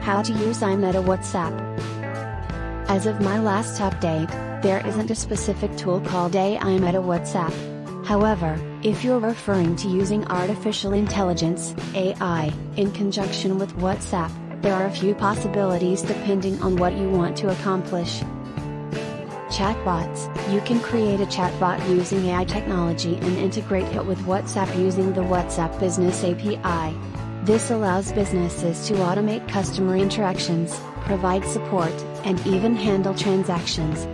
How to use iMeta WhatsApp. As of my last update, there isn't a specific tool called iMeta WhatsApp. However, if you're referring to using artificial intelligence, AI, in conjunction with WhatsApp, there are a few possibilities depending on what you want to accomplish. Chatbots. You can create a chatbot using AI technology and integrate it with WhatsApp using the WhatsApp Business API. This allows businesses to automate customer interactions, provide support, and even handle transactions.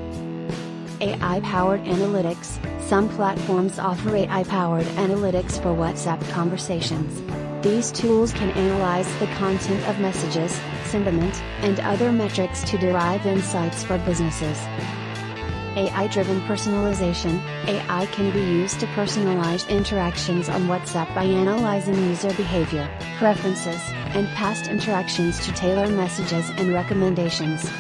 AI-powered analytics. Some platforms offer AI-powered analytics for WhatsApp conversations. These tools can analyze the content of messages, sentiment, and other metrics to derive insights for businesses. AI-driven personalization. AI can be used to personalize interactions on WhatsApp by analyzing user behavior, preferences, and past interactions to tailor messages and recommendations.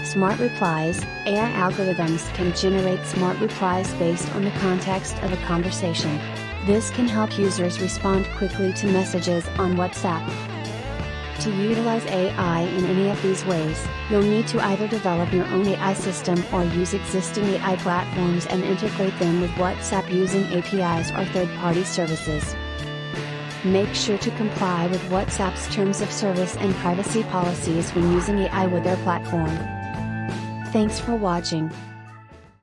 Smart replies. AI algorithms can generate smart replies based on the context of a conversation. This can help users respond quickly to messages on WhatsApp. To utilize AI in any of these ways, you'll need to either develop your own AI system or use existing AI platforms and integrate them with WhatsApp using APIs or third-party services. Make sure to comply with WhatsApp's terms of service and privacy policies when using AI with their platform. Thanks for watching.